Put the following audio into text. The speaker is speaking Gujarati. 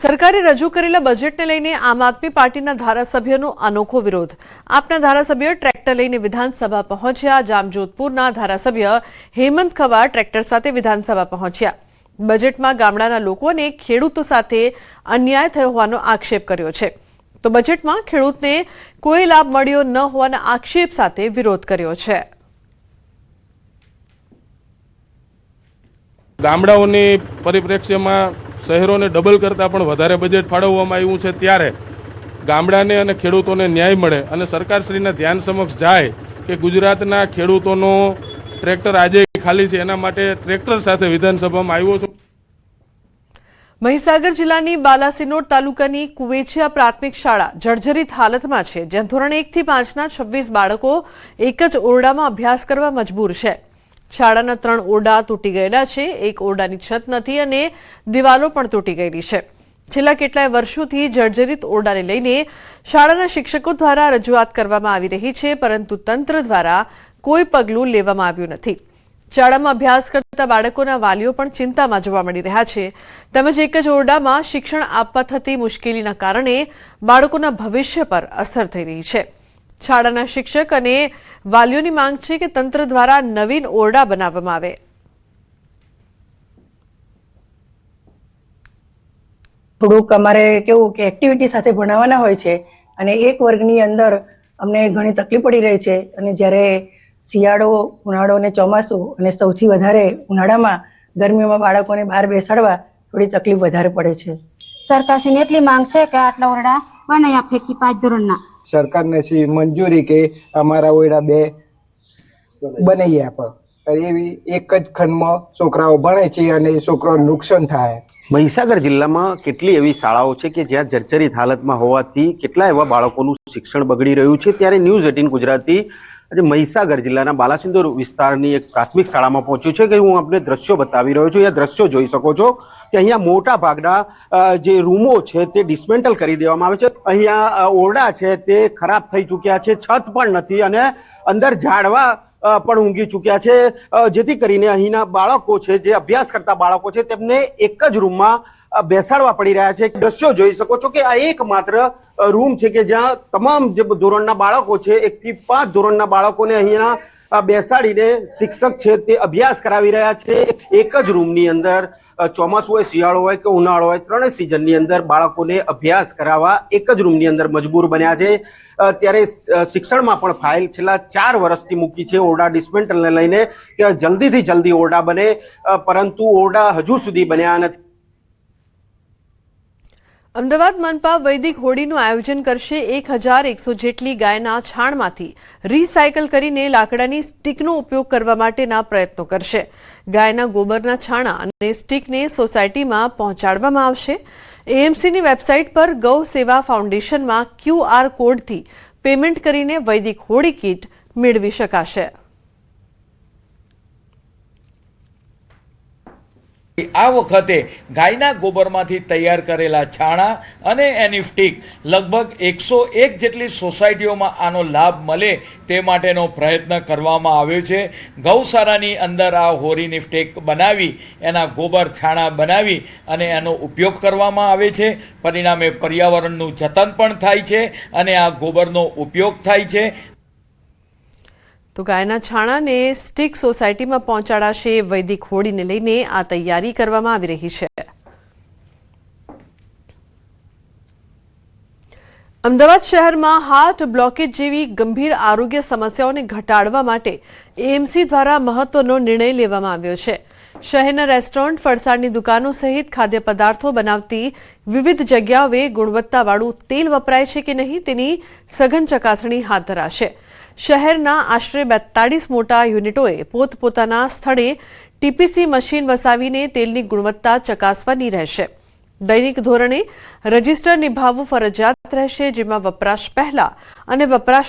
સરકારે રજૂ કરેલા બજેટને લઈને આમ આદમી પાર્ટીના ધારાસભ્યોનો અનોખો વિરોધ। આપના ધારાસભ્યો ટ્રેક્ટર લઈને વિધાનસભા પહોંચ્યા। જામજોધપુરના ધારાસભ્ય હેમંત ખવા ટ્રેક્ટર સાથે વિધાનસભા પહોંચ્યા। બજેટમાં ગામડાના લોકો અને ખેડૂતો સાથે અન્યાય થયો હોવાનો આક્ષેપ કર્યો છે। તો બજેટમાં ખેડૂતને કોઈ લાભ મળ્યો ન હોવાના આક્ષેપ સાથે વિરોધ કર્યો છે। ગામડાઓની પરિપ્રેક્ષ્યમાં શહેરોને ડબલ કરતાં પણ વધારે બજેટ ફાળવવામાં આવ્યું છે, ત્યારે ગામડાને અને ખેડૂતોને ન્યાય મળે અને સરકારશ્રીના ધ્યાન સમક્ષ જાય કે ગુજરાતના ખેડૂતોનો ટ્રેક્ટર આજે ખાલી છે, એના માટે ટ્રેક્ટર સાથે વિધાનસભામાં આવ્યો છું। મહીસાગર જિલ્લાની બાલાસિનોર તાલુકાની કુવેચિયા પ્રાથમિક શાળા જર્જરિત હાલતમાં છે, જ્યાં ધોરણ 1 થી 5ના 26 બાળકો એક જ ઓરડામાં અભ્યાસ કરવા મજબૂર છે। શાળાના 3 ઓરડા તૂટી ગયેલા છે, એક ઓરડાની છત નથી અને દિવાલો પણ તૂટી ગયેલી છે। છેલ્લા કેટલાય વર્ષોથી જર્જરિત ઓરડાને લઈને શાળાના શિક્ષકો દ્વારા રજૂઆત કરવામાં આવી રહી છે, પરંતુ તંત્ર દ્વારા કોઈ પગલું લેવામાં આવ્યું નથી। શાળામાં અભ્યાસ કરતા બાળકોના વાલીઓ પણ ચિંતામાં જોવા મળી રહ્યા છે, તેમજ એક જ ઓરડામાં શિક્ષણ આપવા થતી મુશ્કેલીના કારણે બાળકોના ભવિષ્ય પર અસર થઈ રહી છે। શાળાના શિક્ષક અને વાલીઓની માંગ છે કે તંત્ર દ્વારા નવીન ઓરડા બનાવવામાં આવે। થોડુંક અમારે કેવું કે એક્ટિવિટી સાથે ભણાવવાના હોય છે અને એક વર્ગની અંદર અમને ઘણી તકલીફ પડી રહી છે, અને જ્યારે શિયાળો, ઉનાળો અને ચોમાસું અને સૌથી વધારે ઉનાળામાં ગરમીમાં બાળકોને બહાર બેસાડવા થોડી તકલીફ વધારે પડે છે। સરકારશ્રીની એટલી માંગ છે કે આટલા ઓરડા બનાવી આપે 1 થી 5 ધોરણના। સરકારને મંજૂરી કે અમારા ઓરડા 2 બનાવી આપે, એવી એક જ ખંડમાં છોકરાઓ ભણે છે અને છોકરાઓને નુકસાન થાય। મહીસાગર જિલ્લામાં કેટલી એવી શાળાઓ છે કે જ્યાં જર્જરિત હાલતમાં હોવાથી કેટલા એવા બાળકોનું શિક્ષણ બગડી રહ્યું છે, ત્યારે ન્યૂઝ 18 ગુજરાતી આજે મહીસાગર જિલ્લાના બાલાસિનોર વિસ્તારની એક પ્રાથમિક શાળામાં પહોંચ્યું છે કે હું આપને દ્રશ્યો બતાવી રહ્યો છું। એ દ્રશ્યો જોઈ શકો છો કે અહીંયા મોટા ભાગના જે રૂમો છે તે ડિસમેન્ટલ કરી દેવામાં આવે છે। અહીંયા ઓરડા છે તે ખરાબ થઈ ચૂક્યા છે, છત પણ નથી અને અંદર ઝાડવા પણ ઊંઘી ચૂક્યા છે, જેથી કરીને અહીંના બાળકો છે, જે અભ્યાસ કરતા બાળકો છે, તેમને એક જ રૂમમાં બેસાડવા પડી રહ્યા છે। દ્રશ્યો જોઈ શકો છો કે આ એકમાત્ર રૂમ છે કે જ્યાં તમામ જે ધોરણના બાળકો છે, 1 થી 5 ધોરણના બાળકોને અહીંયા બેસાડીને શિક્ષક છે તે અભ્યાસ કરાવી રહ્યા છે। એક જ રૂમની અંદર ચોમાસું હોય, શિયાળો હોય કે ઉનાળો હોય, ત્રણેય સિઝનની અંદર બાળકોને અભ્યાસ કરાવવા એક જ રૂમની અંદર મજબૂર બન્યા છે। ત્યારે શિક્ષણમાં પણ ફાઇલ છેલ્લા 4 વર્ષથી મૂકી છે ઓરડા ડિસમેન્ટલને લઈને કે જલ્દીથી જલ્દી ઓરડા બને, પરંતુ ઓરડા હજુ સુધી બન્યા નથી। અમદાવાદ મનપા વૈદિક હોળીનું આયોજન કરશે। 1100 જેટલી ગાયના છાણમાંથી રીસાયકલ કરીને લાકડાની સ્ટીકનો ઉપયોગ કરવા માટેના પ્રયત્નો કરશે। ગાયના ગોબરના છાણા અને સ્ટીકને સોસાયટીમાં પહોંચાડવામાં આવશે। એએમસીની વેબસાઇટ પર ગૌ સેવા ફાઉન્ડેશનમાં QR કોડથી પેમેન્ટ કરીને વૈદિક હોળી કીટ મેળવી શકાશે। આ વખતે ગાયના ગોબરમાંથી તૈયાર કરેલા છાણા અને એની સ્ટીક લગભગ 101 જેટલી સોસાયટીઓમાં આનો લાભ મળે તે માટેનો પ્રયત્ન કરવામાં આવ્યો છે। ગૌશાળાની અંદર આ હોરીની સ્ટીક બનાવી એના ગોબર છાણા બનાવી અને એનો ઉપયોગ કરવામાં આવે છે। પરિણામે પર્યાવરણનું જતન પણ થાય છે અને આ ગોબરનો ઉપયોગ થાય છે। તો ગાયના છાણાને સ્ટીક સોસાયટીમાં પહોંચાડાશે। વૈદિક હોળીને લઈને આ તૈયારી કરવામાં આવી રહી છે। અમદાવાદ શહેરમાં હાર્ટ બ્લોકેજ જેવી ગંભીર આરોગ્ય સમસ્યાઓને ઘટાડવા માટે એએમસી દ્વારા મહત્વનો નિર્ણય લેવામાં આવ્યો છે। શહેરના રેસ્ટોરન્ટ, ફરસાણની દુકાનો સહિત ખાદ્ય પદાર્થો બનાવતી વિવિધ જગ્યાઓએ ગુણવત્તાવાળું તેલ વપરાય છે કે નહીં તેની સઘન ચકાસણી હાથ ધરાશે। શહેરના આશરે 42 મોટા યુનિટોએ પોતપોતાના સ્થળે ટીપીસી મશીન વસાવીને તેલની ગુણવત્તા ચકાસવાની રહેશે। દૈનિક ધોરણે રજીસ્ટર નિભાવવું ફરજિયાત રહેશે, જેમાં વપરાશ પહેલા અને વપરાશ